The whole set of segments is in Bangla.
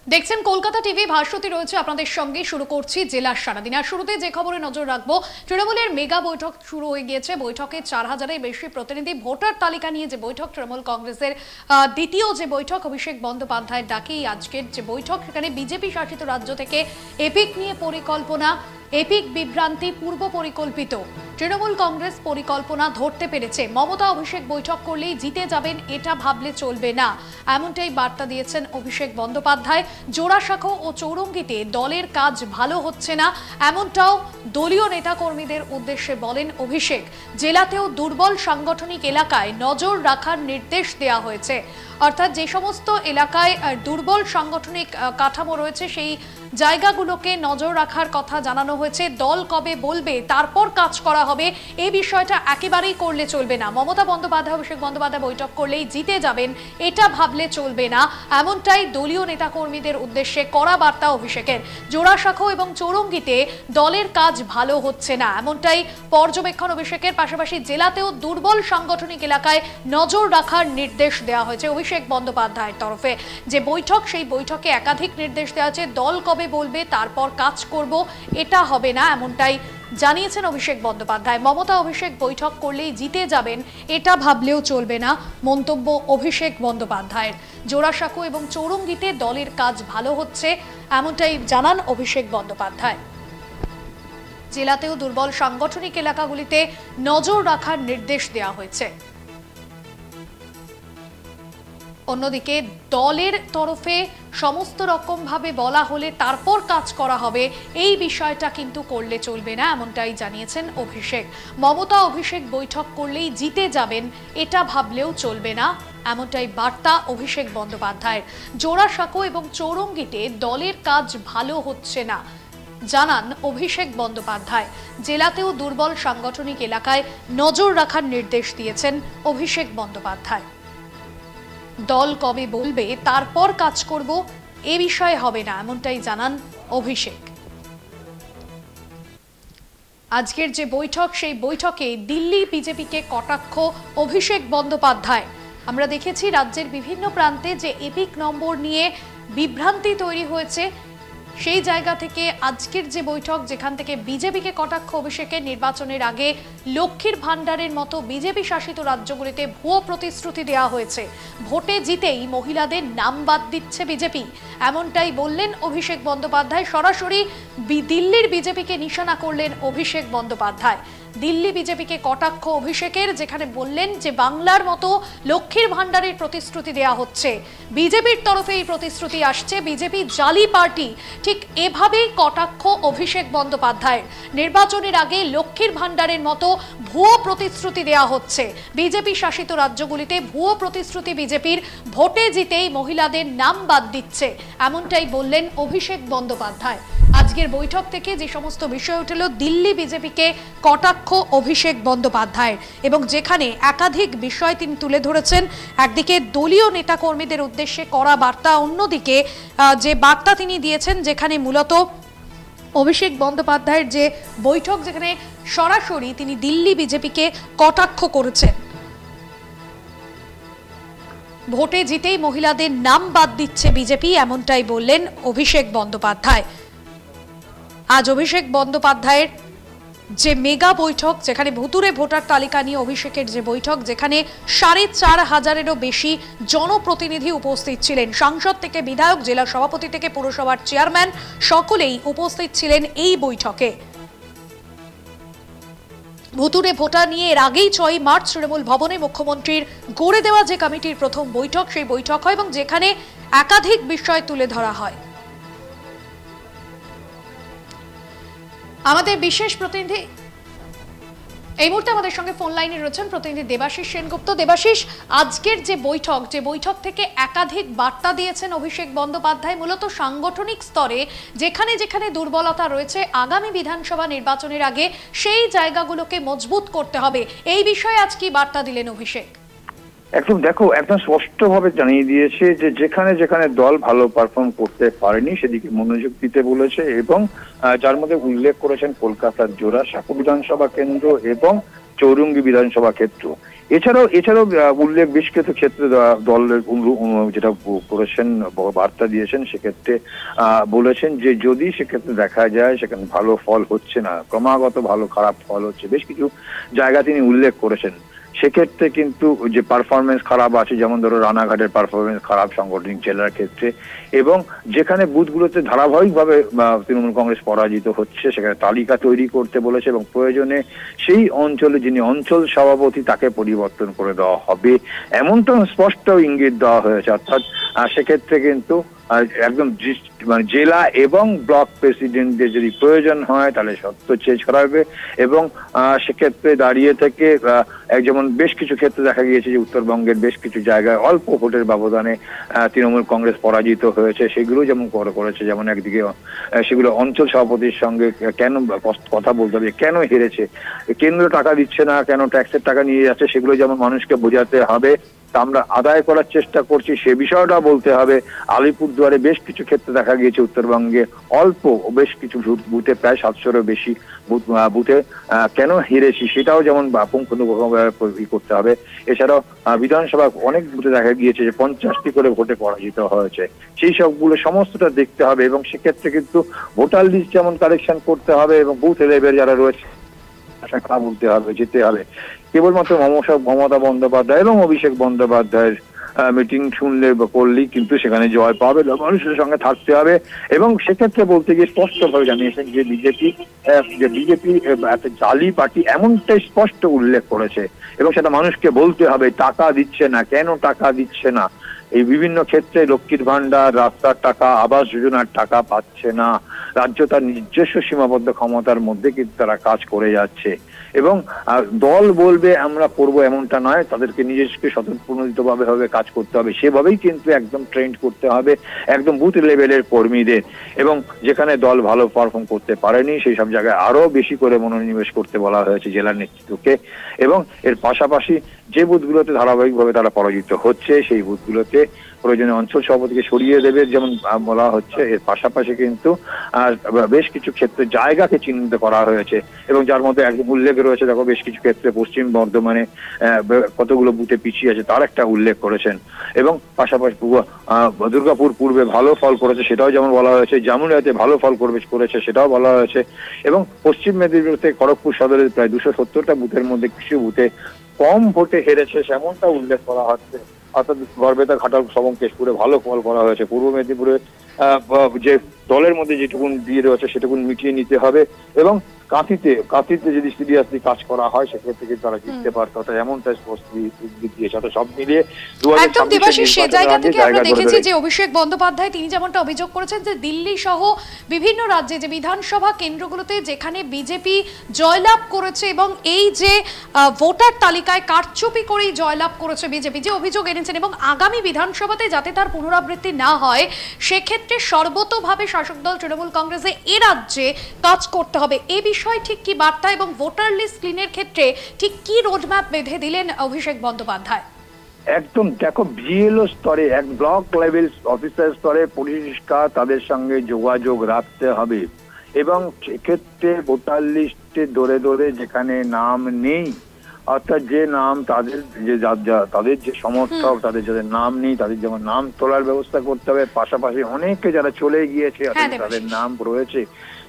দেখছেন কলকাতা টিভি, ভাস্বতী রয়েছে আপনাদের সঙ্গে। শুরু করছি জেলার সারাদিন। আর শুরুতে যে খবরে নজর রাখবো, তৃণমূলের মেগা বৈঠক শুরু হয়ে গিয়েছে। বৈঠকে 4000-এর বেশি প্রতিনিধি, ভোটার তালিকা নিয়ে যে বৈঠক, তৃণমূল কংগ্রেসের দ্বিতীয় যে বৈঠক, অভিষেক বন্দ্যোপাধ্যায়ের ডাকেই আজকের যে বৈঠক, সেখানে বিজেপি শাসিত রাজ্য থেকে এপিক নিয়ে পরিকল্পনা, এপিক বিভ্রান্তি পূর্ব পরিকল্পিত। তৃণমূল কংগ্রেস পরিকল্পনা ধরতে পেরেছে। মমতা অভিষেক বৈঠক করলেই জিতে যাবেন, এটা ভাবলে চলবে না, এমনটাই বার্তা দিয়েছেন অভিষেক বন্দ্যোপাধ্যায়। জোড়াসাঁকো ও চৌরঙ্গিতে দলের কাজ ভালো হচ্ছে না, এমনটাও দলীয় নেতাকর্মীদের উদ্দেশ্যে বলেন অভিষেক। জেলাতেও দুর্বল সাংগঠনিক এলাকায় নজর রাখার নির্দেশ দেওয়া হয়েছে। অর্থাৎ যে সমস্ত এলাকায় দুর্বল সাংগঠনিক কাঠামো রয়েছে, সেই জায়গাগুলোকে নজর রাখার কথা জানানো হয়েছে। দল কবে বলবে তারপর কাজ করা হবে, এই বিষয়টা একেবারেই করলে চলবে না। মমতা বন্দ্যোপাধ্যায়, অভিষেক বন্দ্যোপাধ্যায় বৈঠক করলেই জিতে যাবেন, এটা ভাবলে চলবে না, এমনটাই দলীয় নেতাকর্মীদের উদ্দেশ্যে কড়া বার্তা অভিষেকের। জোড়াসাঁকো এবং চৌরঙ্গিতে দলের কাজ ভালো হচ্ছে না, এমনটাই পর্যবেক্ষণ অভিষেকের। পাশাপাশি জেলাতেও দুর্বল সাংগঠনিক এলাকায় নজর রাখার নির্দেশ দেওয়া হয়েছে অভিষেক বন্দ্যোপাধ্যায়ের তরফে। যে বৈঠক, সেই বৈঠকে একাধিক নির্দেশ দেওয়া আছে। দল কবে বলবে তারপর কাজ করব, এটা হবে না, এমনটাই জানিয়েছেন অভিষেক বন্দ্যোপাধ্যায়। মমতা অভিষেক বৈঠক করলেই জিতে যাবেন, এটা ভাবলেও চলবে না, মন্তব্য অভিষেক বন্দ্যোপাধ্যায়ের। জোড়াসাঁকো এবং চৌরঙ্গিতে দলের কাজ ভালো হচ্ছে, এমনটাই জানান অভিষেক বন্দ্যোপাধ্যায়। জেলাতেও দুর্বল সাংগঠনিক এলাকাগুলিতে নজর রাখার নির্দেশ দেওয়া হয়েছে। অন্যদিকে দলের তরফে সমস্ত রকম ভাবে বলা হলে তারপর কাজ করা হবে, এই বিষয়টা কিন্তু করলে চলবে না, এমনটাই জানিয়েছেন অভিষেক। মমতা অভিষেক বৈঠক করলেই জিতে যাবেন, এটা ভাবলেও চলবে না, এমনটাই বার্তা অভিষেক বন্দ্যোপাধ্যায়ের। জোড়াসাঁকো এবং চৌরঙ্গিতে দলের কাজ ভালো হচ্ছে না, জানান অভিষেক বন্দ্যোপাধ্যায়। জেলাতেও দুর্বল সাংগঠনিক এলাকায় নজর রাখার নির্দেশ দিয়েছেন অভিষেক বন্দ্যোপাধ্যায়। দল কবে বলবে তারপর কাজ করব, এ বিষয়ে হবে না, এমনটাই জানান অভিষেক। আজকের যে বৈঠক, সেই বৈঠকে দিল্লি বিজেপিকে কটাক্ষ অভিষেক বন্দ্যোপাধ্যায়। আমরা দেখেছি রাজ্যের বিভিন্ন প্রান্তে যে এপিক নম্বর নিয়ে বিভ্রান্তি তৈরি হয়েছে, সেই জায়গা থেকে আজকের যে বৈঠক, যেখান থেকে বিজেপিকে কটাক্ষ অভিষেকের। নির্বাচনের আগে লক্ষ্মীর ভাণ্ডারের মতো বিজেপি শাসিত রাজ্যগুলিতে ভুয়ো প্রতিশ্রুতি দেওয়া হয়েছে, ভোটে জিতেই মহিলাদের নাম বাদ দিচ্ছে বিজেপি, এমনটাই বললেন অভিষেক বন্দ্যোপাধ্যায়। সরাসরি দিল্লির বিজেপিকে নিশানা করলেন অভিষেক বন্দ্যোপাধ্যায়। দিল্লি বিজেপিকে কটাক্ষ অভিষেকের, যেখানে বললেন যে বাংলার মতো লক্ষ্মীর ভাণ্ডারের প্রতিশ্রুতি দেওয়া হচ্ছে, বিজেপির তরফে এই প্রতিশ্রুতি আসছে, বিজেপি জালি পার্টি। ঠিক এভাবেই কটাক্ষ অভিষেক বন্দ্যোপাধ্যায়ের। নির্বাচনের আগে লক্ষ্মীর ভাণ্ডারের মতো ভুয়ো প্রতিশ্রুতি দেওয়া হচ্ছে বিজেপি শাসিত রাজ্যগুলিতে, ভুয়ো প্রতিশ্রুতি বিজেপির, ভোটে জিতেই মহিলাদের নাম বাদ দিচ্ছে, এমনটাই বললেন অভিষেক বন্দ্যোপাধ্যায়। আজকের বৈঠক থেকে যে সমস্ত বিষয় উঠল, দিল্লি বিজেপিকে কটাক্ষ অভিষেক বন্দ্যোপাধ্যায়ের, এবং যেখানে একাধিক বিষয় তিনি তুলে ধরেছেন। একদিকে দলীয় নেতাকর্মীদের উদ্দেশ্যে কড়া বার্তা, অন্যদিকে যে বার্তা তিনি দিয়েছেন, যেখানে মূলত অভিষেক বন্দ্যোপাধ্যায়ের যে বৈঠক, যেখানে সরাসরি তিনি দিল্লি বিজেপিকে কটাক্ষ করেছেন। ভোটে জিতেই মহিলাদের নাম বাদ দিচ্ছে বিজেপি, এমনটাই বললেন অভিষেক বন্দ্যোপাধ্যায়। আজ অভিষেক বন্দ্যোপাধ্যায়ের যে মেগা বৈঠক, যেখানে ভুতুরে ভোটার তালিকা নিয়ে অভিষেকের যে বৈঠক, যেখানে 4500-এরও বেশি জনপ্রতিনিধি উপস্থিত ছিলেন, সাংসদ থেকে বিধায়ক, জেলা সভাপতি থেকে পুরসভার চেয়ারম্যান, সকলেই উপস্থিত ছিলেন এই বৈঠকে। ভুতুরে ভোটার নিয়ে এর আগেই 6 মার্চ তৃণমূল ভবনে মুখ্যমন্ত্রীর গড়ে দেওয়া যে কমিটির প্রথম বৈঠক, সেই বৈঠক হয় এবং যেখানে একাধিক বিষয় তুলে ধরা হয়। আমাদের বিশেষ প্রতিনিধি এই মুহূর্তে আমাদের সঙ্গে ফোন লাইনে রয়েছেন প্রতিনিধি দেবাশিস সেনগুপ্ত। দেবাশিস, আজকের যে বৈঠক থেকে একাধিক বার্তা দিয়েছেন অভিষেক বন্দ্যোপাধ্যায়, মূলত সাংগঠনিক স্তরে যেখানে যেখানে দুর্বলতা রয়েছে, আগামী বিধানসভা নির্বাচনের আগে সেই জায়গাগুলোকে মজবুত করতে হবে, এই বিষয়ে আজ কি বার্তা দিলেন অভিষেক? একদম দেখো, একদম স্পষ্টভাবে জানিয়ে দিয়েছে যে যেখানে যেখানে দল ভালো পারফর্ম করতে পারেনি সেদিকে মনোযোগ দিতে বলেছে, এবং যার মধ্যে উল্লেখ করেছেন কলকাতার জোড়াসাঁকো বিধানসভা কেন্দ্র এবং চৌরঙ্গী বিধানসভা ক্ষেত্র। এছাড়াও উল্লেখ বেশ কিছু ক্ষেত্রে দলের যেটা করেছেন, বার্তা দিয়েছেন, সেক্ষেত্রে বলেছেন যে যদি সেক্ষেত্রে দেখা যায় সেখানে ভালো ফল হচ্ছে না, ক্রমাগত ভালো খারাপ ফল হচ্ছে, বেশ কিছু জায়গা তিনি উল্লেখ করেছেন। সেক্ষেত্রে কিন্তু যে পারফরমেন্স খারাপ আছে, যেমন ধরো রানাঘাটের পারফরমেন্স খারাপ সাংগঠনিক জেলার ক্ষেত্রে, এবং যেখানে বুথগুলোতে ধারাবাহিকভাবে তৃণমূল কংগ্রেস পরাজিত হচ্ছে সেখানে তালিকা তৈরি করতে বলেছে, এবং প্রয়োজনে সেই অঞ্চলে যিনি অঞ্চল সভাপতি তাকে পরিবর্তন করে দেওয়া হবে, এমনটা স্পষ্ট ইঙ্গিত দেওয়া হয়েছে। অর্থাৎ সেক্ষেত্রে কিন্তু একদম মানে জেলা এবং ব্লক প্রেসিডেন্টদের যদি প্রয়োজন হয় তাহলে সত্য চেয়ে ছড়াবে, এবং সেক্ষেত্রে দাঁড়িয়ে থেকে যেমন বেশ কিছু ক্ষেত্রে দেখা গিয়েছে যে উত্তরবঙ্গের বেশ কিছু জায়গায় অল্প ভোটের ব্যবধানে তৃণমূল কংগ্রেস পরাজিত হয়েছে, সেগুলো যেমন করেছে। যেমন একদিকে সেগুলো অঞ্চল সভাপতির সঙ্গে কেন কথা বলতে হবে, কেন হেরেছে, কেন্দ্র টাকা দিচ্ছে না, কেন ট্যাক্সের টাকা নিয়ে যাচ্ছে, সেগুলো যেমন মানুষকে বোঝাতে হবে, তা আমরা আদায় করার চেষ্টা করছি সে বিষয়টা বলতে হবে। আলিপুরদুয়ারে বেশ কিছু ক্ষেত্রে দেখা গিয়েছে উত্তরবঙ্গে অল্প বেশ কিছু বুথে প্রায় 700-এরও বেশি বুথে কেন হেরেছি সেটাও যেমন পুঙ্খানুপুঙ্খভাবে করতে হবে। এছাড়াও বিধানসভা অনেক বুথে দেখা গিয়েছে যে 50টি করে ভোটে পরাজিত হয়েছে, সেই সবগুলো সমস্তটা দেখতে হবে, এবং সেক্ষেত্রে কিন্তু ভোটার লিস্ট যেমন কালেকশন করতে হবে, এবং বুথ লেভেল যারা রয়েছে কথা বলতে হবে, যেতে হবে। কেবলমাত্র মমতা বন্দ্যোপাধ্যায় এবং অভিষেক বন্দ্যোপাধ্যায়ের মিটিং শুনলে বা করলেই কিন্তু সেখানে জয় পাবে, মানুষের সঙ্গে থাকতে হবে। এবং সেক্ষেত্রে বলতে গিয়ে স্পষ্টভাবে জানিয়েছেন যে বিজেপি একটা জালি পার্টি, এমনটাই স্পষ্ট উল্লেখ করেছে, এবং সেটা মানুষকে বলতে হবে। টাকা দিচ্ছে না, কেন টাকা দিচ্ছে না, এই বিভিন্ন ক্ষেত্রে লক্ষ্মীর ভান্ডার, রাস্তার টাকা, আবাস যোজনার টাকা পাচ্ছে না, রাজ্য তার নিজস্ব সীমাবদ্ধ ক্ষমতার মধ্যে কিন্তু তারা কাজ করে যাচ্ছে, এবং দল বলবে আমরা করবো এমনটা নয়, তাদেরকে নিজস্ব স্বতঃপ্রণোদিতভাবে কাজ করতে হবে, সেভাবেই কিন্তু একদম ট্রেন্ড করতে হবে একদম বুথ লেভেলের কর্মীদের। এবং যেখানে দল ভালো পারফর্ম করতে পারেনি সেই সব জায়গায় আরো বেশি করে মনোনিবেশ করতে বলা হয়েছে জেলার নেতৃত্বকে, এবং এর পাশাপাশি যে বুথগুলোতে ধারাবাহিকভাবে তারা পরাজিত হচ্ছে সেই বুথগুলোতে প্রয়োজনে অঞ্চল সভাপতিকে সরিয়ে দেবে যেমন বলা হচ্ছে। এর পাশাপাশি কিন্তু বেশ কিছু ক্ষেত্রে জায়গাকে চিহ্নিত করা হয়েছে, এবং যার মধ্যে একদম উল্লেখ রয়েছে, দেখো বেশ কিছু ক্ষেত্রে পশ্চিম বর্ধমানে কতগুলো বুথে পিছিয়ে আছে তার একটা উল্লেখ করেছেন, এবং পাশাপাশি দুর্গাপুর পূর্বে ভালো ফল করেছে সেটাও যেমন বলা হয়েছে, জামুরিয়াতে ভালো ফল করেছে সেটাও বলা হয়েছে, এবং পশ্চিম মেদিনীপুরতে খড়গপুর সদরের প্রায় 270টা বুথের মধ্যে কিছু বুথে কম ভোটে হেরেছে সেমনটা উল্লেখ করা হচ্ছে। অর্থাৎ গড়বেতা, ঘাটাল, সবং, কেশপুরে ভালো ফল করা হয়েছে। পূর্ব মেদিনীপুরে যে দলের মধ্যে যেটুকুন দিয়ে রয়েছে সেটুকুন মিটিয়ে নিতে হবে, এবং কাঁথিতে যদি সিরিয়াসলি কাজ করা হয় সেক্ষেত্রে কিন্তু তারা জিততে পারত, এমনটা স্পষ্ট দিয়েছে। সব মিলিয়ে একদম দেবাশিস, সে জায়গা থেকে আমরা দেখেছি যে অভিষেক বন্দ্যোপাধ্যায় তিনি যেমনটা অভিযোগ করেছেন যে দিল্লি সহ বিভিন্ন রাজ্যে যে বিধানসভা কেন্দ্রগুলোতে যেখানে বিজেপি জয়লাভ করেছে, এবং এই যে ভোটার তালিকায় কারচুপি করেই জয়লাভ করেছে বিজেপি, যে অভিযোগ এনেছেন, এবং আগামী বিধানসভাতে যাতে তার পুনরাবৃত্তি না হয় সেক্ষেত্রে সর্বতোভাবে শাসক দল তৃণমূল কংগ্রেসে এ রাজ্যে কাজ করতে হবে। এই বিষয়ে ঠিক কি বার্তা এবং ভোটার লিস্ট ক্লিনের ক্ষেত্রে ঠিক কি রোডম্যাপ বেঁধে দিলেন অভিষেক বন্দ্যোপাধ্যায়? একদম দেখো, বিএলও স্তরে, এক ব্লক লেভেল অফিসার স্তরে পরিষ্কার তাদের সঙ্গে যোগাযোগ রাখতে হবে, এবং সেক্ষেত্রে ভোটার লিস্টে দৌড়ে যেখানে নাম নেই, অর্থাৎ যে নাম তাদের যে সমর্থক তাদের যাদের নাম নেই তাদের যেমন নাম তোলার ব্যবস্থা করতে হবে, পাশাপাশি অনেকে যারা চলে গিয়েছে তাদের নাম রয়েছে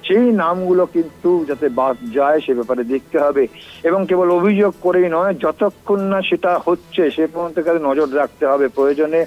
সেই নামগুলো কিন্তু যাতে বাদ যায় সে ব্যাপারে দেখতে হবে, এবং কেবল অভিযোগ করেই নয়, যতক্ষণ না সেটা হচ্ছে সে পর্যন্ত নজর রাখতে হবে। প্রয়োজনে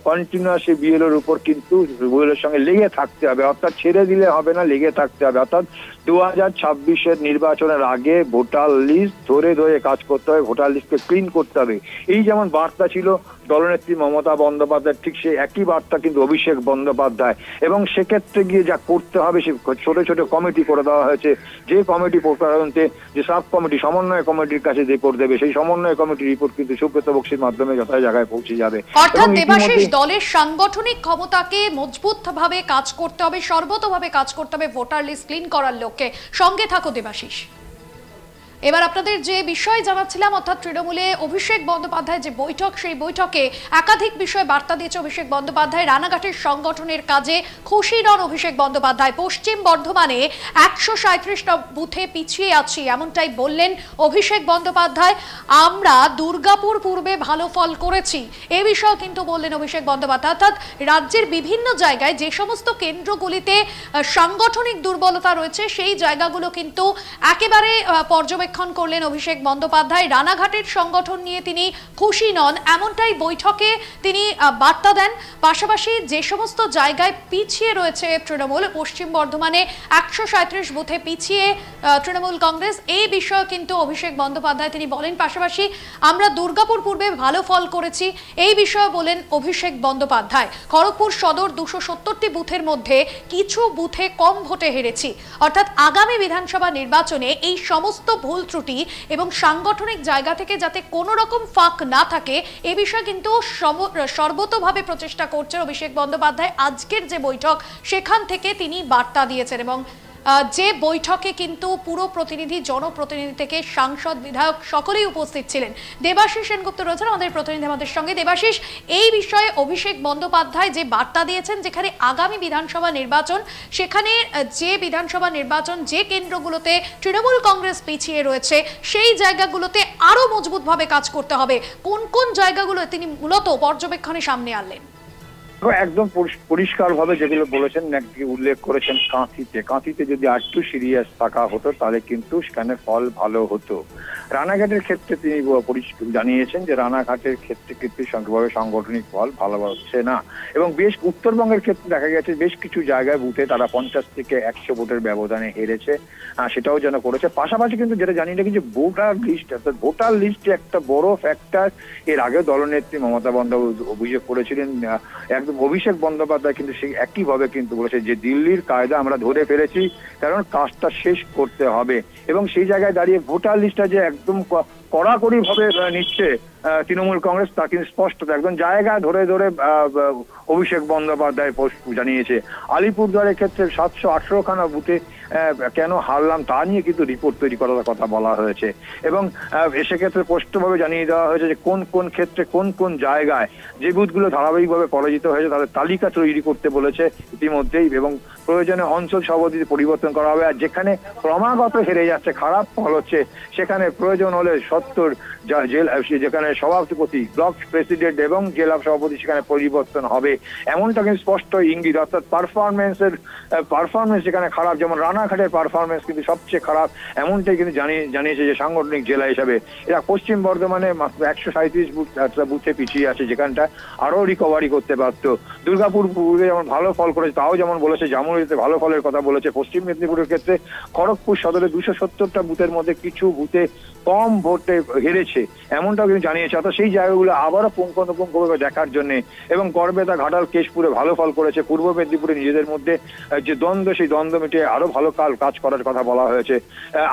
কন্টিনিউয়াস বিএলওর উপর কিন্তু বিএলওর সঙ্গে লেগে থাকতে হবে, অর্থাৎ ছেড়ে দিলে হবে না, লেগে থাকতে হবে। অর্থাৎ 2026-এর নির্বাচনের আগে ভোটার লিস্ট ধরে কাজ করতে হবে, ভোটার লিস্টকে ক্লিন করতে হবে। এই যেমন বার্তা ছিল দলনেত্রী মমতা বন্দ্যোপাধ্যায়, ঠিক সেই একই বার্তা কিন্তু অভিষেক বন্দ্যোপাধ্যায়, এবং সেক্ষেত্রে গিয়ে যা করতে হবে সে ছোট ছোট কমিটি করে দেওয়া হয়েছে, যে কমিটি তদন্তে যে সাব কমিটি সমন্বয় কমিটির কাছে রিপোর্ট দেবে, সেই সমন্বয় কমিটির রিপোর্ট কিন্তু সুব্রত বক্সির মাধ্যমে যথা জায়গায় পৌঁছে যাবে। অর্থাৎ দেবাশিস, দলের সাংগঠনিক ক্ষমতাকে মজবুতভাবে কাজ করতে হবে, সর্বতোভাবে কাজ করতে হবে ভোটার লিস্ট ক্লিন করার লক্ষ্যে। সঙ্গে থাকো দেবাশিস। এবার আপনাদের যে বিষয় জানাচ্ছিলাম, অর্থাৎ তৃণমূলে অভিষেক বন্দ্যোপাধ্যায় যে বৈঠক, সেই বৈঠকে একাধিক বিষয়ে বার্তা দিয়েছে অভিষেক বন্দ্যোপাধ্যায়। রানাঘাটের সংগঠনের কাজে খুশি নন অভিষেক বন্দ্যোপাধ্যায়। পশ্চিম বর্ধমানে 137টা বুথে পিছিয়ে আছি, এমনটাই বললেন অভিষেক বন্দ্যোপাধ্যায়। আমরা দুর্গাপুর পূর্বে ভালো ফল করেছি, এ বিষয়ে কিন্তু বললেন অভিষেক বন্দ্যোপাধ্যায়। অর্থাৎ রাজ্যের বিভিন্ন জায়গায় যে সমস্ত কেন্দ্রগুলিতে সাংগঠনিক দুর্বলতা রয়েছে, সেই জায়গাগুলো কিন্তু একেবারে পর্যবেক্ষণ করলেন অভিষেক বন্দ্যোপাধ্যায়। রানাঘাটের সংগঠন নিয়ে তিনি খুশি নন, এমনটাই বৈঠকে তিনি বার্তা দেন। পাশাপাশি যে সমস্ত জায়গায় পিছিয়ে রয়েছে তৃণমূল, পশ্চিম বর্ধমানে 137 বুথে পিছিয়ে তৃণমূল কংগ্রেস, এই বিষয়ে কিন্তু অভিষেক বন্দ্যোপাধ্যায় তিনি বলেন। পাশাপাশি আমরা দুর্গাপুর পূর্বে ভালো ফল করেছি, এই বিষয়ে বলেন অভিষেক বন্দ্যোপাধ্যায়। খড়গপুর সদর 270টি বুথের মধ্যে কিছু বুথে কম ভোটে হেরেছি, অর্থাৎ আগামী বিধানসভা নির্বাচনে এই সমস্ত ভুল ত্রুটি এবং সাংগঠনিক জায়গা থেকে যাতে কোনো রকম ফাঁক না থাকে, এ বিষয়ে কিন্তু সর্বতোভাবে প্রচেষ্টা করছে অভিষেক বন্দ্যোপাধ্যায়। আজকের যে বৈঠক, সেখান থেকে তিনি বার্তা দিয়েছেন এবং যে বৈঠকে কিন্তু পুরো প্রতিনিধি, জনপ্রতিনিধি থেকে সাংসদ, বিধায়ক সকলেই উপস্থিত ছিলেন। দেবাশিস সেনগুপ্ত রয়েছেন আমাদের প্রতিনিধি আমাদের সঙ্গে। দেবাশিস, এই বিষয়ে অভিষেক বন্দ্যোপাধ্যায় যে বার্তা দিয়েছেন, যেখানে আগামী বিধানসভা নির্বাচন, সেখানে যে বিধানসভা নির্বাচন যে কেন্দ্রগুলোতে তৃণমূল কংগ্রেস পিছিয়ে রয়েছে, সেই জায়গাগুলোতে আরো মজবুতভাবে কাজ করতে হবে, কোন কোন জায়গাগুলো তিনি মূলত পর্যবেক্ষণে সামনে আনলেন? একদম পরিষ্কার ভাবে যেগুলো বলেছেন, উল্লেখ করেছেন কাঁথিতে যদি আরেকটু সিরিয়াস থাকা হতো তাহলে কিন্তু সেখানে ফল ভালো হতো। রানাঘাটের ক্ষেত্রে তিনি জানিয়েছেন যে রানাঘাটের ক্ষেত্রে কিন্তু সংখ্যাভাবে সাংগঠনিক ফল ভালো হচ্ছে না, এবং বেশ উত্তরবঙ্গের ক্ষেত্রে দেখা গেছে বেশ কিছু জায়গায় বুথে তারা 50 থেকে 100 ভোটের ব্যবধানে হেরেছে, সেটাও যেন করেছে। পাশাপাশি কিন্তু যেটা জানি নাকি যে ভোটার লিস্ট, অর্থাৎ ভোটার লিস্টে একটা বড় ফ্যাক্টর। এর আগে দলনেত্রী মমতা বন্দ্যোপাধ্যায় অভিযোগ করেছিলেন, একদম অভিষেক বন্দ্যোপাধ্যায় কিন্তু সেই একইভাবে কিন্তু বলেছে যে দিল্লির কায়দা আমরা ধরে ফেলেছি, কারণ কাজটা শেষ করতে হবে। এবং সেই জায়গায় দাঁড়িয়ে ভোটার লিস্টটা যে একদম কড়াকড়ি ভাবে নিচ্ছে তৃণমূল কংগ্রেস, তা কিন্তু স্পষ্ট একদম জায়গা ধরে ধরে অভিষেক বন্দ্যোপাধ্যায় জানিয়েছে। আলিপুরদুয়ারের ক্ষেত্রে 718খানা বুথে কেন হারলাম তা নিয়ে কিন্তু রিপোর্ট তৈরি করার কথা বলা হয়েছে, এবং সেক্ষেত্রে স্পষ্টভাবে জানিয়ে দেওয়া হয়েছে যে কোন কোন ক্ষেত্রে কোন কোন জায়গায় যে বুথগুলো ধারাবাহিকভাবে পরাজিত হয়েছে তাদের তালিকা তৈরি করতে বলেছে ইতিমধ্যেই, এবং প্রয়োজনে অঞ্চল সভাপতি পরিবর্তন করা হবে। আর যেখানে ক্রমাগত হেরে যাচ্ছে, খারাপ ফল হচ্ছে, সেখানে প্রয়োজন হলে 70 যেখানে সভাপতি, ব্লক প্রেসিডেন্ট এবং জেলা সভাপতি সেখানে পরিবর্তন হবে, এমনটা কিন্তু স্পষ্ট ইঙ্গিত। অর্থাৎ পারফরমেন্স যেখানে খারাপ, যেমন রানাঘাটের পারফরমেন্স কিন্তু সবচেয়ে খারাপ, এমনটাই কিন্তু জানিয়েছে যে সাংগঠনিক জেলা হিসাবে এরা পশ্চিম বর্ধমানে মাত্র 137 বুথে পিছিয়ে আছে, যেখানটা আরো রিকভারি করতে পারত। দুর্গাপুর পূর্বে যেমন ভালো ফল করেছে তাও যেমন বলেছে, জামুরিতে ভালো ফলের কথা বলেছে। পশ্চিম মেদিনীপুরের ক্ষেত্রে খড়গপুর সদরে 270টা বুথের মধ্যে কিছু বুথে কম ভোটে হেরেছে, এমনটাও কিন্তু জানিয়েছে। অর্থাৎ সেই জায়গাগুলো আবারও পুঙ্খানুপুঙ্খভাবে দেখার জন্য, এবং গড়বেতা, ঘাটাল, কেশপুরে ভালো ফল করেছে। পূর্ব মেদিনীপুরে নিজেদের মধ্যে যে দ্বন্দ্ব, সেই দ্বন্দ্ব মিটিয়ে আরো ভালো কাজ করার কথা বলা হয়েছে।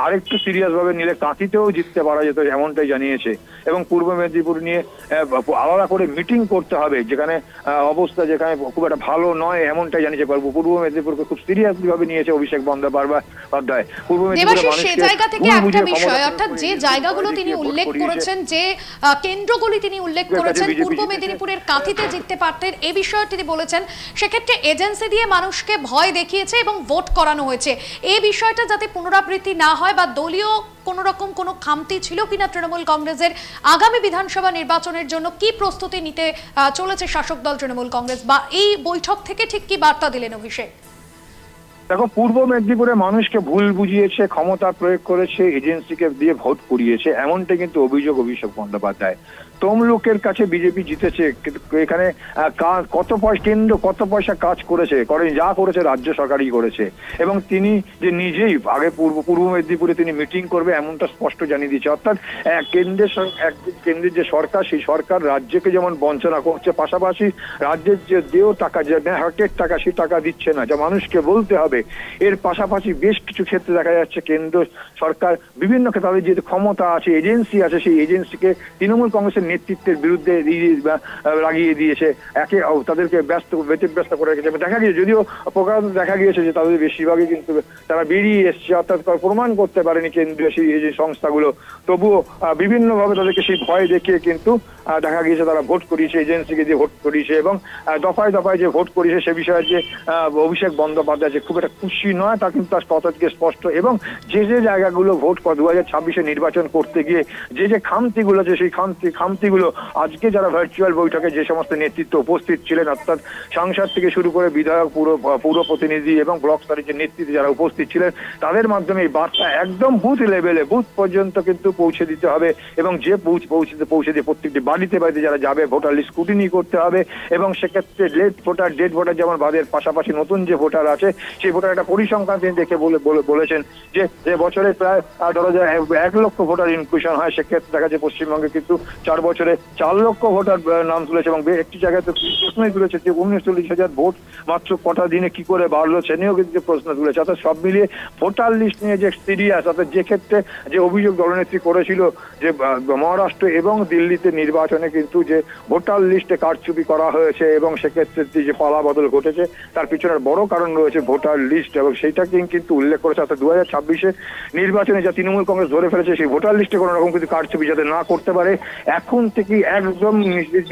আরেকটু সিরিয়াস ভাবে নিলে কাঁথিতেও জিততে পারা যেত, এমনটাই জানিয়েছে। এবং পূর্ব মেদিনীপুর নিয়ে আলাদা করে মিটিং করতে হবে, যেখানে অবস্থা যেখানে খুব একটা ভালো নয়, এমনটাই জানিয়েছে। পূর্ব মেদিনীপুরকে খুব সিরিয়াসলি ভাবে নিয়েছে অভিষেক বন্দ্যোপাধ্যায়। পূর্ব মেদিনীপুরের সেই জায়গা থেকে একটা বিষয়, অর্থাৎ যে জায়গাগুলো তিনি উল্লেখ করেছেন, যে কেন্দ্রগুলি তিনি উল্লেখ করেছেন, পূর্ব মেদিনীপুরের কাঁথিতে জিততে পারতেন, এই বিষয়ে তিনি বলেছেন সেক্ষেত্রে এজেন্সি দিয়ে মানুষকে ভয় দেখিয়েছে এবং ভোট করানো হয়েছে। এই বিষয়টা যাতে পুনরাবৃত্তি না হয়, বা দলীয় কোন রকম কোনো খামতি ছিল কিনা তৃণমূল কংগ্রেসের, আগামী বিধানসভা নির্বাচনের জন্য কি প্রস্তুতি নিতে চলেছে শাসক দল তৃণমূল কংগ্রেস, বা এই বৈঠক থেকে ঠিক কি বার্তা দিলেন অভিষেক? দেখো, পূর্ব মেদিনীপুরে মানুষকে ভুল বুঝিয়েছে, ক্ষমতা প্রয়োগ করেছে, এজেন্সিকে দিয়ে ভোট করিয়েছে, এমনটা কিন্তু অভিযোগ অভিষেক বন্দ্যোপাধ্যায়। তমলুকের কাছে বিজেপি জিতেছে, এখানে কেন্দ্র কত পয়সা কাজ করেনি, যা করেছে রাজ্য সরকারই করেছে। এবং তিনি যে নিজেই আগে পূর্ব মেদিনীপুরে তিনি মিটিং করবে, এমনটা স্পষ্ট জানিয়ে দিয়েছে। অর্থাৎ কেন্দ্রের যে সরকার, সেই সরকার রাজ্যকে যেমন বঞ্চনা করছে, পাশাপাশি রাজ্যের যে দেয় টাকা, যে হকের টাকা, সেই টাকা দিচ্ছে না, যা মানুষকে বলতে হবে। হবে। এর পাশাপাশি বেশ কিছু ক্ষেত্রে দেখা যাচ্ছে কেন্দ্র সরকার বিভিন্ন ক্ষেত্রে তাদের যে ক্ষমতা আছে, এজেন্সি আছে, সেই এজেন্সিকে তৃণমূল কংগ্রেসের নেতৃত্বের বিরুদ্ধে লাগিয়ে দিয়েছে, তাদেরকে ব্যস্ত করে রেখেছে। দেখা গিয়েছে, যদিও প্রকাশ দেখা গিয়েছে যে তাদের বেশিরভাগই কিন্তু তারা বেরিয়ে এসছে, অর্থাৎ প্রমাণ করতে পারেনি কেন্দ্রীয় সেই যে সংস্থাগুলো, তবুও বিভিন্নভাবে তাদেরকে সেই ভয় দেখিয়ে কিন্তু দেখা গিয়েছে তারা ভোট করিয়েছে, এজেন্সিকে দিয়ে ভোট করিয়েছে এবং দফায় দফায় যে ভোট করিয়েছে সে বিষয়ে যে অভিষেক বন্দ্যোপাধ্যায় যে খুব একটা খুশি নয় তা কিন্তু তার কথা থেকে স্পষ্ট। এবং যে যে জায়গাগুলো ভোট 2026-এ নির্বাচন করতে গিয়ে যে খামতিগুলো আছে, সেই খামতিগুলো আজকে যারা ভার্চুয়াল বৈঠকে যে সমস্ত নেতৃত্ব উপস্থিত ছিলেন, অর্থাৎ সাংসদ থেকে শুরু করে বিধায়ক, পৌর প্রতিনিধি এবং ব্লক স্তরের যে নেতৃত্ব যারা উপস্থিত ছিলেন, তাদের মাধ্যমে এই বার্তা একদম বুথ লেভেলে, বুথ পর্যন্ত কিন্তু পৌঁছে দিতে হবে। এবং যে পৌঁছে দিয়ে প্রত্যেকটি বাড়িতে যারা যাবে ভোটার লিস্ট স্ক্রুটিনি করতে হবে। এবং সেক্ষেত্রে ডেড ভোটার যেমন বাদের পাশাপাশি নতুন যে ভোটার আছে সেই ভোটার একটা পরিসংখ্যান তিনি দেখে বলেছেন যে বছরে প্রায় 1 লক্ষ ভোটার ইনক্লুশন হয়, সেক্ষেত্রে দেখা যায় পশ্চিমবঙ্গে কিন্তু 4 বছরে 4 লক্ষ ভোটার নাম তুলেছে। এবং একটি জায়গায় তো প্রশ্নই তুলেছে যে 39,000 ভোট মাত্র কটা দিনে কি করে বাড়লো, সে নিয়েও কিন্তু প্রশ্ন তুলেছে। অর্থাৎ সব মিলিয়ে ভোটার লিস্ট নিয়ে যে সিরিয়াস, অর্থাৎ যে ক্ষেত্রে যে অভিযোগ দলনেত্রী করেছিল যে মহারাষ্ট্র এবং দিল্লিতে নির্বাচনে কিন্তু যে ভোটার লিস্টে কারচুপি করা হয়েছে এবং সেক্ষেত্রে যে পালা বদল ঘটেছে তার পিছনের বড় কারণ রয়েছে ভোটার লিস্ট, এবং সেইটাকে কিন্তু উল্লেখ করেছে। অর্থাৎ 2026-এ নির্বাচনে যা তৃণমূল কংগ্রেস ধরে ফেলেছে সেই ভোটার লিস্টে কোনো রকম কিন্তু কারচুপি যাতে না করতে পারে, এখন থেকে একদম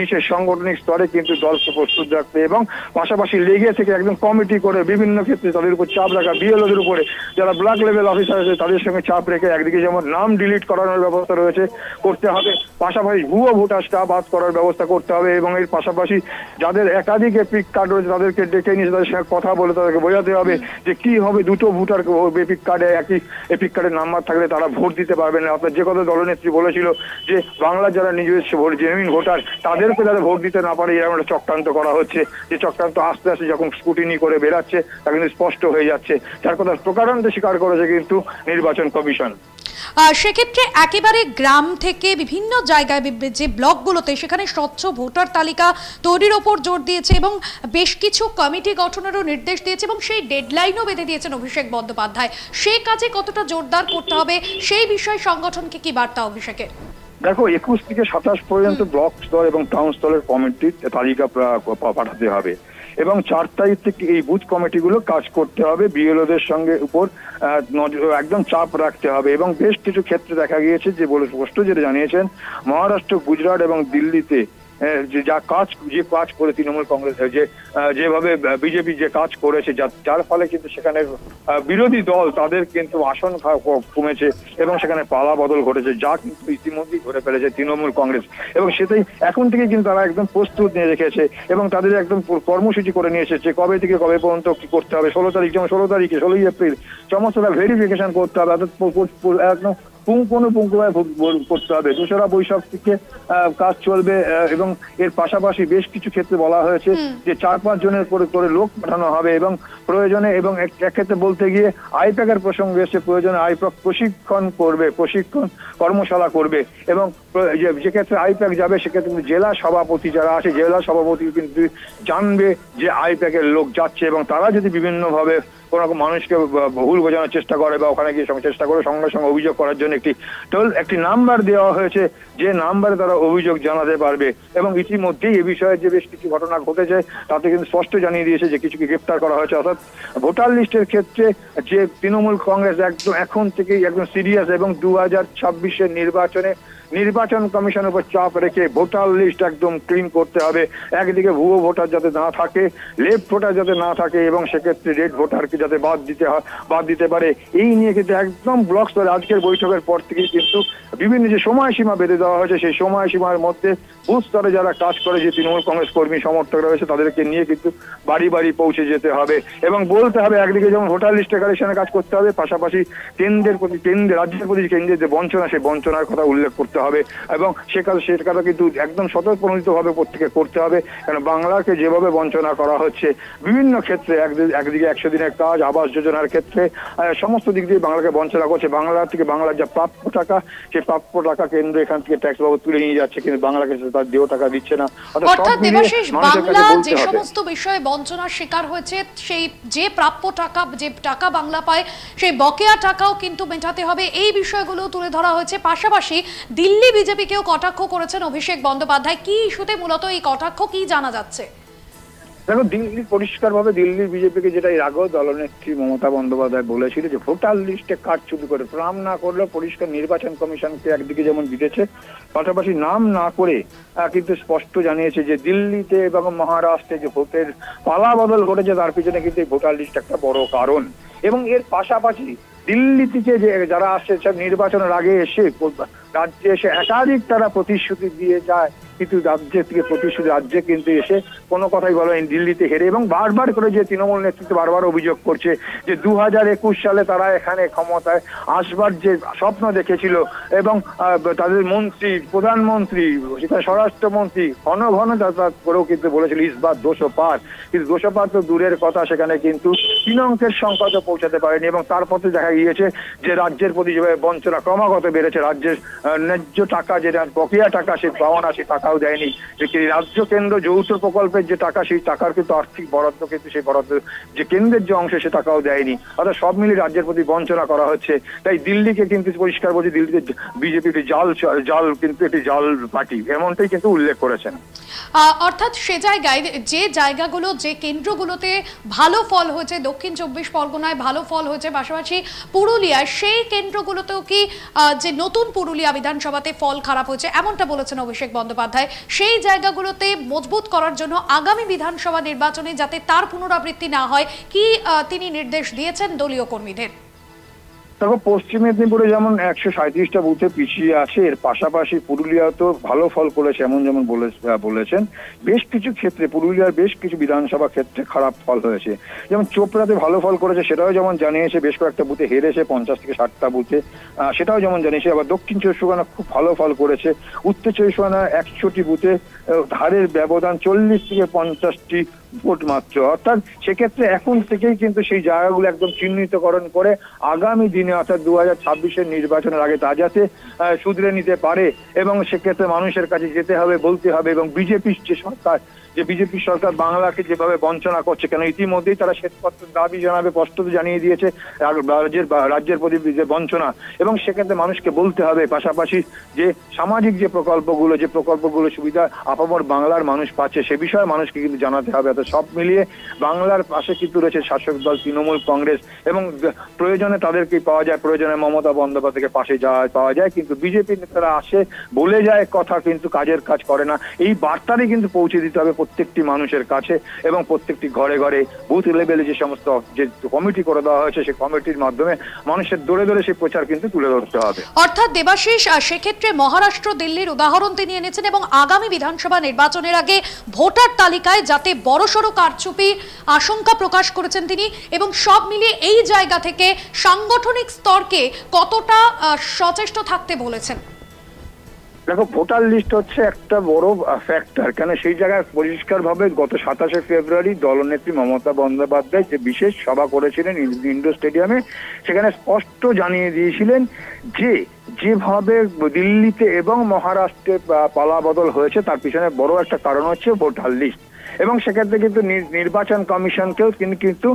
বিশেষ সাংগঠনিক স্তরে কিন্তু দলকে প্রস্তুত রাখতে এবং পাশাপাশি লেগে থেকে একদম কমিটি করে বিভিন্ন ক্ষেত্রে তাদের উপর চাপ রাখা, বিএলওদের উপরে যারা ব্লক লেভেল অফিসার আছে তাদের সঙ্গে চাপ রেখে একদিকে যেমন নাম ডিলিট করানোর ব্যবস্থা রয়েছে করতে হবে, পাশাপাশি ভুয়ো ভোটার বাদ করার ব্যবস্থা করতে হবে। এবং এর পাশাপাশি যাদের একাধিক এপিক কার্ড রয়েছে তাদেরকে ডেকে নিয়ে তাদের সঙ্গে কথা বলে তাদেরকে বোঝাতে হবে যে কি হবে, দুটো ভোটার এপিক কার্ডে একই এপিক কার্ডের নাম্বার থাকলে তারা ভোট দিতে পারবে না। অর্থাৎ যে কথা দলনেত্রী বলেছিল যে বাংলার যারা নিজস্ব জেনুইন ভোটার তাদেরকে যারা ভোট দিতে না পারে, এরকম একটা চক্রান্ত করা হচ্ছে, যে চক্রান্ত আস্তে আস্তে যখন স্ক্রুটিনি করে বেরাচ্ছে তা কিন্তু স্পষ্ট হয়ে যাচ্ছে, যার কথা প্রকারান্তে স্বীকার করেছে কিন্তু নির্বাচন কমিশন। সেক্ষেত্রে একেবারে গ্রাম থেকে বিভিন্ন জায়গায় যে ব্লকগুলোতে সেখানে স্বচ্ছ ভোটার তালিকা তৈরির ওপর জোর দিয়েছে এবং বেশ কিছু কমিটি গঠনেরও নির্দেশ দিয়েছে এবং সেই ডেডলাইনও বেঁধে দিয়েছেন অভিষেক বন্দ্যোপাধ্যায়। সেই কাজে কতটা জোরদার করতে হবে সেই বিষয়ে সংগঠনকে কি বার্তা অভিষেকের? দেখো, 21 থেকে 27 পর্যন্ত ব্লক স্তর এবং টাউন স্তরের কমিটির তালিকা পাঠাতে হবে এবং 4 তারিখ থেকে এই বুথ কমিটিগুলো কাজ করতে হবে, বিএলওদের সঙ্গে উপর একদম চাপ রাখতে হবে। এবং বেশ কিছু ক্ষেত্রে দেখা গিয়েছে যে স্পষ্ট যেটা জানিয়েছেন, মহারাষ্ট্র, গুজরাট এবং দিল্লিতে যে কাজ করে তৃণমূল কংগ্রেস যেভাবে বিজেপি যে কাজ করেছে, যার ফলে কিন্তু সেখানে বিরোধী দল তাদের কিন্তু আসন কমেছে এবং সেখানে পালা বদল ঘটেছে, যা কিন্তু ইতিমধ্যেই ধরে ফেলেছে তৃণমূল কংগ্রেস। এবং সেটাই এখন থেকে কিন্তু তারা একদম প্রস্তুত নিয়ে রেখেছে এবং তাদের একদম কর্মসূচি করে নিয়ে এসেছে কবে থেকে কবে পর্যন্ত কি করতে হবে। 16 তারিখ, যেমন 16ই এপ্রিল সমস্তটা ভেরিফিকেশন করতে হবে, অর্থাৎ একদম পুঙ্খানুপুঙ্খভাবে করতে হবে। 2রা বৈশাখ থেকে কাজ চলবে এবং এর পাশাপাশি বেশ কিছু ক্ষেত্রে বলা হয়েছে যে 4-5 জনের করে লোক পাঠানো হবে এবং প্রয়োজনে, এবং এক ক্ষেত্রে বলতে গিয়ে আইপ্যাকের প্রসঙ্গ এসে প্রয়োজনে আইপ্যাক প্রশিক্ষণ কর্মশালা করবে এবং যে ক্ষেত্রে আইপ্যাক যাবে সেক্ষেত্রে জেলা সভাপতি যারা আছে, জেলা সভাপতি কিন্তু জানবে যে আইপ্যাকের লোক যাচ্ছে এবং তারা যদি বিভিন্নভাবে কোন রকম মানুষকে ভুল বোঝানোর চেষ্টা করে বা ওখানে গিয়ে চেষ্টা করে সঙ্গে সঙ্গে অভিযোগ করার জন্য একটি নাম্বার দেওয়া হয়েছে, যে নাম্বারে তারা অভিযোগ জানাতে পারবে। এবং ইতিমধ্যেই এ বিষয়ে যে বেশ কিছু ঘটনা ঘটেছে তাতে কিন্তু স্পষ্ট জানিয়ে দিয়েছে যে কিছুকে গ্রেপ্তার করা হয়েছে। অর্থাৎ ভোটার লিস্টের ক্ষেত্রে যে তৃণমূল কংগ্রেস একদম এখন থেকেই একদম সিরিয়াস এবং 2026-এর নির্বাচন কমিশনের উপর চাপ রেখে ভোটার লিস্ট একদম ক্লিন করতে হবে। একদিকে ভুয়ো ভোটার যাতে না থাকে, লেফট ভোটার যাতে না থাকে এবং সেক্ষেত্রে রেড ভোটারকে যাতে বাদ দিতে পারে, এই নিয়ে কিন্তু একদম ব্লক স্তরে আজকের বৈঠকের পর থেকে কিন্তু বিভিন্ন যে সময়সীমা বেঁধে দেওয়া হয়েছে সেই সময়সীমার মধ্যে বুথ স্তরে যারা কাজ করে, যে তৃণমূল কংগ্রেস কর্মী সমর্থক রয়েছে তাদেরকে নিয়ে কিন্তু বাড়ি বাড়ি পৌঁছে যেতে হবে এবং বলতে হবে একদিকে যেমন ভোটার লিস্টে কালেকশনে কাজ করতে হবে, পাশাপাশি রাজ্যের প্রতি কেন্দ্রের যে বঞ্চনা সেই বঞ্চনার কথা উল্লেখ করতে করতে হবে এবং সেটা কিন্তু একদম স্বতঃপ্রণোদিতভাবে প্রত্যেকে করতে হবে। কারণ বাংলাকে যেভাবে বঞ্চনা করা হচ্ছে বিভিন্ন ক্ষেত্রে, একদিকে 100 দিনের কাজ, আবাস যোজনার ক্ষেত্রে সমস্ত দিক দিয়ে বাংলাকে বঞ্চনা করছে। বাংলা থেকে বাংলার যা প্রাপ্য টাকা, সেই প্রাপ্য টাকা কেন্দ্র এখান থেকে ট্যাক্স বাবদ তুলে নিয়ে যাচ্ছে, কিন্তু বাংলাকে তার দেহ টাকা দিচ্ছে না। অর্থাৎ দেবাশিস, বাংলা যে সমস্ত বিষয়ে বঞ্চনার শিকার হয়েছে, সেই যে প্রাপ্য টাকা, যে টাকা বাংলা পায়, সেই বকেয়া টাকাও কিন্তু মেটাতে হবে, এই বিষয়গুলো তুলে ধরা হয়েছে। পাশাপাশি দিল্লি বিজেপিকেও কটাক্ষ করেছেন অভিষেক বন্দ্যোপাধ্যায়। কি ইস্যুতে মূলত এই কটাক্ষ, কি জানা যাচ্ছে? দেখো, দিল্লি পরিষ্কারভাবে দিল্লির বিজেপিকে যেটা এর আগেও দলনেত্রী মমতা বন্দ্যোপাধ্যায় বলেছিল যে ভোটার লিস্টে কারচুপি করে নাম না করলেও পরিষ্কার নির্বাচন কমিশনকে একদিকে যেমন দিতেছে, পাশাপাশি নাম না করে কিন্তু স্পষ্ট জানিয়েছে যে দিল্লিতে এবং মহারাষ্ট্রে যে ভোটের পালা বদল ঘটেছে তার পিছনে কিন্তু এই ভোটার লিস্ট একটা বড় কারণ। এবং এর পাশাপাশি দিল্লি থেকে যে যারা আসছে সব নির্বাচনের আগে এসে রাজ্যে এসে একাধিক তারা প্রতিশ্রুতি দিয়ে যায়, কিন্তু রাজ্যে থেকে প্রতিশ্রুতি রাজ্যে কিন্তু এসে কোনো কথাই বলেনি, দিল্লিতে হেরে। এবং বারবার করে যে তৃণমূল নেতৃত্ব বারবার অভিযোগ করছে যে 2021 সালে তারা এখানে ক্ষমতায় আসবার যে স্বপ্ন দেখেছিল এবং তাদের মন্ত্রী, প্রধানমন্ত্রী, সেখানে স্বরাষ্ট্রমন্ত্রী ঘন ঘন যাতায়াত করেও কিন্তু বলেছিল ইসবার 200 পার, কিন্তু 200 পার তো দূরের কথা, সেখানে কিন্তু 3 অঙ্কের সংখ্যা তো পৌঁছাতে পারেনি। এবং তারপর তো দেখা গিয়েছে যে রাজ্যের প্রতি যেভাবে বঞ্চনা ক্রমাগত বেড়েছে, রাজ্যের ন্যায্য টাকা, যেটা বকেয়া টাকা, সে পাওনা সে টাকাও দেয়নি। রাজ্য কেন্দ্র যৌথ প্রকল্পের যে টাকা, সেই টাকার কিন্তু আর্থিক বরাদ্দ কিন্তু সেই বরাদ্দ যে কেন্দ্রের যে অংশ সে টাকাও দেয়নি। অর্থাৎ সব মিলিয়ে রাজ্যের প্রতি বঞ্চনা করা হচ্ছে। তাই দিল্লিকে কিন্তু পরিষ্কার বলছে, দিল্লিতে বিজেপি একটি জাল কিন্তু একটি জাল পার্টি, এমনটাই কিন্তু উল্লেখ করেছেন। অর্থাৎ সে জায়গায়, যে জায়গাগুলো, যে কেন্দ্রগুলোতে ভালো ফল হয়েছে, দক্ষিণ 24 পরগনায় ভালো ফল হয়েছে, পাশাপাশি পুরুলিয়ায়, সেই কেন্দ্রগুলোতেও কি যে নতুন পুরুলিয়া বিধানসভাতে ফল খারাপ হয়েছে, এমনটা বলেছেন অভিষেক বন্দ্যোপাধ্যায়। সেই জায়গাগুলোতে মজবুত করার জন্য আগামী বিধানসভা নির্বাচনে যাতে তার পুনরাবৃত্তি না হয়, কি তিনি নির্দেশ দিয়েছেন দলীয় কর্মীদের? দেখো, পশ্চিম মেদিনীপুরে যেমন 137টা বুথে পিছিয়ে আছে, এর পাশাপাশি পুরুলিয়া তো ভালো ফল করেছে এমন যেমন বলেছেন। বেশ কিছু ক্ষেত্রে পুরুলিয়ার বেশ কিছু বিধানসভা ক্ষেত্রে খারাপ ফল হয়েছে। যেমন চোপড়াতে ভালো ফল করেছে, সেটাও যেমন জানিয়েছে। বেশ কয়েকটা বুথে হেরেছে, 50 থেকে 60টা বুথে, সেটাও যেমন জানিয়েছে। আবার দক্ষিণ 24 পরগনা খুব ভালো ফল করেছে। উত্তর 24 পরগনা 100টি বুথে হারের ব্যবধান 40 থেকে 50টি ভোট মাত্র। অর্থাৎ সেক্ষেত্রে এখন থেকেই কিন্তু সেই জায়গাগুলো একদম চিহ্নিতকরণ করে আগামী দিনে, অর্থাৎ 2026-এর নির্বাচনের আগে তা যাতে শুধরে নিতে পারে, এবং সেক্ষেত্রে মানুষের কাছে যেতে হবে, বলতে হবে। এবং বিজেপির যে সরকার, যে বিজেপি সরকার বাংলাকে যেভাবে বঞ্চনা করছে, কেন ইতিমধ্যেই তারা শ্বেতপত্রের দাবি জানাবে, স্পষ্ট জানিয়ে দিয়েছে রাজ্যের প্রতি যে বঞ্চনা, এবং সেক্ষেত্রে মানুষকে বলতে হবে। পাশাপাশি যে সামাজিক যে প্রকল্পগুলো সুবিধা আপামর বাংলার মানুষ পাচ্ছে, সে বিষয়ে মানুষকে কিন্তু জানাতে হবে। অর্থাৎ সব মিলিয়ে বাংলার পাশে কিন্তু রয়েছে শাসক দল তৃণমূল কংগ্রেস, এবং প্রয়োজনে তাদেরকে পাওয়া যায়, প্রয়োজনে মমতা বন্দ্যোপাধ্যায়কে পাশে পাওয়া যায়, কিন্তু বিজেপি নেতারা আসে, বলে যায় কথা, কিন্তু কাজের কাজ করে না। এই বার্তারই কিন্তু পৌঁছে দিতে হবে প্রত্যেকটি মানুষের কাছে, এবং প্রত্যেকটি ঘরে ঘরে বুথ লেভেলে যে সমস্ত যে কমিটি করে দেওয়া হয়েছে, সেই কমিটির মাধ্যমে মানুষের দৌড়ে দৌড়ে সেই প্রচার কিন্তু তুলে ধরতে হবে। অর্থাৎ দেবাশিস, সেক্ষেত্রে মহারাষ্ট্র, দিল্লির উদাহরণ তিনি এনেছেন, এবং আগামী বিধানসভা নির্বাচনের আগে ভোটার তালিকায় যাতে বড়সড় কারচুপি আশঙ্কা প্রকাশ করেছেন তিনি। এবং সব মিলিয়ে এই জায়গা থেকে সাংগঠনিক স্তরকে কতটা সচেষ্ট থাকতে বলেছেন? দেখো, ভোটার লিস্ট হচ্ছে একটা বড় ফ্যাক্টর, কেন সেই জায়গায় পরিষ্কারভাবে গত 27শে ফেব্রুয়ারি দলনেত্রী মমতা বন্দ্যোপাধ্যায় যে বিশেষ সভা করেছিলেন ইন্ডোর স্টেডিয়ামে, সেখানে স্পষ্ট জানিয়ে দিয়েছিলেন যে যেভাবে দিল্লিতে এবং মহারাষ্ট্রে পালা বদল হয়েছে তার পিছনে বড় একটা কারণ হচ্ছে ভোটার লিস্ট। এবং সেক্ষেত্রে কিন্তু নির্বাচন কমিশনকেও কিন্তু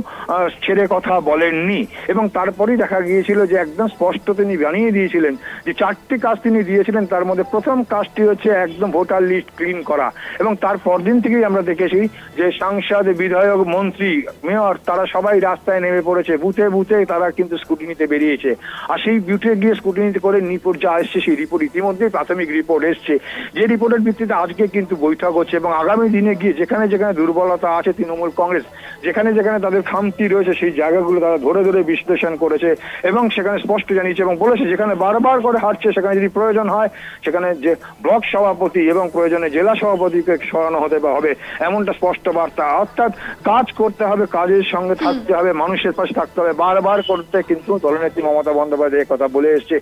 ছেড়ে কথা বলেননি। এবং তারপরেই দেখা গিয়েছিল যে একদম স্পষ্ট তিনি জানিয়ে দিয়েছিলেন যে 4টি কাজ তিনি দিয়েছিলেন, তার মধ্যে প্রথম কাজটি হচ্ছে একদম ভোটার লিস্ট ক্লিন করা। এবং তার পরদিন থেকেই আমরা দেখেছি যে সাংসদ, বিধায়ক, মন্ত্রী, মেয়র তারা সবাই রাস্তায় নেমে পড়েছে, বুথে বুথে তারা কিন্তু স্কুটিনিতে বেরিয়েছে। আর সেই বুথে গিয়ে স্কুটিনিতে করে রিপোর্ট যা এসছে, সেই রিপোর্ট ইতিমধ্যেই প্রাথমিক রিপোর্ট এসছে, যে রিপোর্টের ভিত্তিতে আজকে কিন্তু বৈঠক হচ্ছে। এবং আগামী দিনে গিয়ে যেখানে যেখানে দুর্বলতা আছে তৃণমূল কংগ্রেস, যেখানে যেখানে তাদের খামতি রয়েছে সেই জায়গাগুলো তারা ধরে ধরে বিশ্লেষণ করেছে এবং সেখানে স্পষ্ট জানিয়েছে এবং বলেছে যেখানে বারবার করে হারছে সেখানে যদি প্রয়োজন হয় সেখানে যে ব্লক সভাপতি এবং প্রয়োজনে জেলা সভাপতিকে সরানো হতে হবে, এমনটা স্পষ্ট বার্তা। অর্থাৎ কাজ করতে হবে, কাজের সঙ্গে থাকতে হবে, মানুষের পাশে থাকতে হবে, বারবার করতে কিন্তু দলনেত্রী মমতা বন্দ্যোপাধ্যায় কথা বলে এসছে,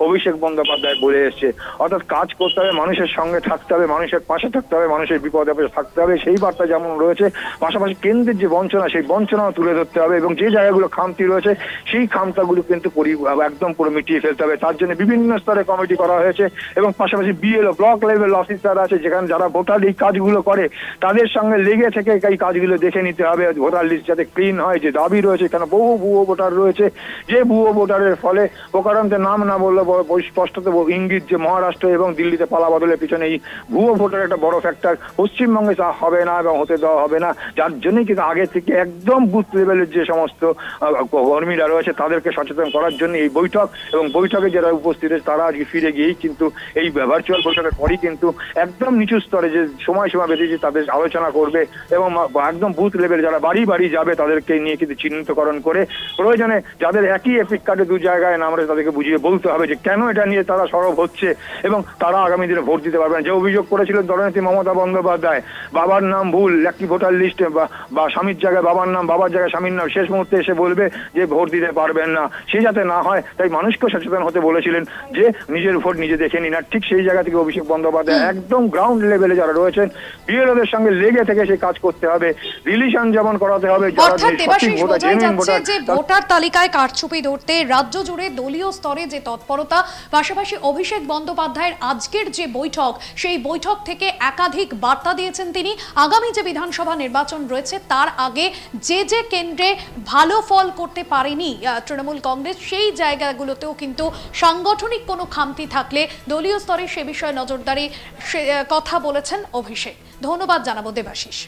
অভিষেক বন্দ্যোপাধ্যায় বলে এসছে। অর্থাৎ কাজ করতে হবে, মানুষের সঙ্গে থাকতে হবে, মানুষের পাশে থাকতে হবে, মানুষের বিপদে আপদে থাকতে হবে, সেই বার্তা যেমন রয়েছে, পাশাপাশি কেন্দ্রের যে বঞ্চনা সেই বঞ্চনাও তুলে ধরতে হবে এবং যে জায়গাগুলো খামতি রয়েছে সেই খামতাগুলো কিন্তু একদম পুরো মিটিয়ে ফেলতে হবে। তার জন্য বিভিন্ন স্তরে কমিটি করা হয়েছে এবং পাশাপাশি বিএলও ব্লক লেভেল অফিসার আছে যেখানে যারা ভোটার এই কাজগুলো করে তাদের সঙ্গে লেগে থেকে এই কাজগুলো দেখে নিতে হবে, ভোটার লিস্ট যাতে ক্লিন হয়। যে দাবি রয়েছে এখানে বহু ভুয়ো ভোটার রয়েছে, যে ভুয়ো ভোটারের ফলে প্রকারান্তে নাম না বললে স্পষ্টত ইঙ্গিত যে মহারাষ্ট্র এবং দিল্লিতে পালা বদলের পিছনে এই ভুয়ো ভোটার একটা বড় ফ্যাক্টর। পশ্চিমবঙ্গে তা হবে না এবং হতে দেওয়া হবে না, যার জন্যই কিন্তু আগে থেকে একদম বুথ লেভেলের যে সমস্ত কর্মীরা রয়েছে তাদেরকে সচেতন করার জন্য এই বৈঠক এবং বৈঠকে যারা উপস্থিত আছে তারা আজকে ফিরে গিয়েই কিন্তু এই ভার্চুয়াল বৈঠকের পরই কিন্তু একদম নিচু স্তরে যে সময়সীমা বেঁধেছে তাদের আলোচনা করবে এবং একদম বুথ লেভেল যারা বাড়ি বাড়ি যাবে তাদেরকে নিয়ে কিন্তু চিহ্নিতকরণ করে প্রয়োজনে যাদের একই এপিক কার্ডে দু জায়গায় নাম রয়েছে তাদেরকে বুঝিয়ে বলতে হবে যে কেন এটা নিয়ে তারা সরব হচ্ছে এবং তারা আগামী দিনে ভোট দিতে পারবেন। যে অভিযোগ করেছিলেন দলনেত্রী মমতা বন্দ্যোপাধ্যায়, বাবার নাম ভুল একটি ভোটার লিস্টে বা স্বামীর জায়গায় বাবার নাম, বাবার জায়গায় স্বামীর নাম, শেষ মুহূর্তে এসে বলবে যে ভোট দিতে পারবেন না, সে যাতে না হয় তাই মানুষকে সচেতন হতে বলেছিলেন যে নিজের ভোট নিজে দেখে নিন। আর ঠিক সেই জায়গা থেকে অভিষেক বন্দ্যোপাধ্যায় একদম গ্রাউন্ড লেভেলে যারা রয়েছেন বিএলওদের সঙ্গে লেগে থেকে সেই কাজ করতে হবে, রিলিশন যেমন করাতে হবে। অর্থাৎ দেবাশিস বোঝাই যাচ্ছে যে ভোটার তালিকায় কারচুপি ধরতে রাজ্য জুড়ে দলীয় স্তরে যে তৎপরতা, পাশাপাশি অভিষেক বন্দ্যোপাধ্যায়ের আজকের যে বৈঠক সেই বৈঠক থেকে একাধিক বার্তা দিয়েছেন তিনি। আগামী যে বিধানসভা নির্বাচন রয়েছে তার আগে যে যে কেন্দ্রে ভালো ফল করতে পারেনি তৃণমূল কংগ্রেস সেই জায়গাগুলোতেও কিন্তু সাংগঠনিক কোনো খামতি থাকলে দলীয় স্তরে সে বিষয়ে নজরদারি কথা বলেছেন অভিষেক। ধন্যবাদ জানাবো দেবাশিস।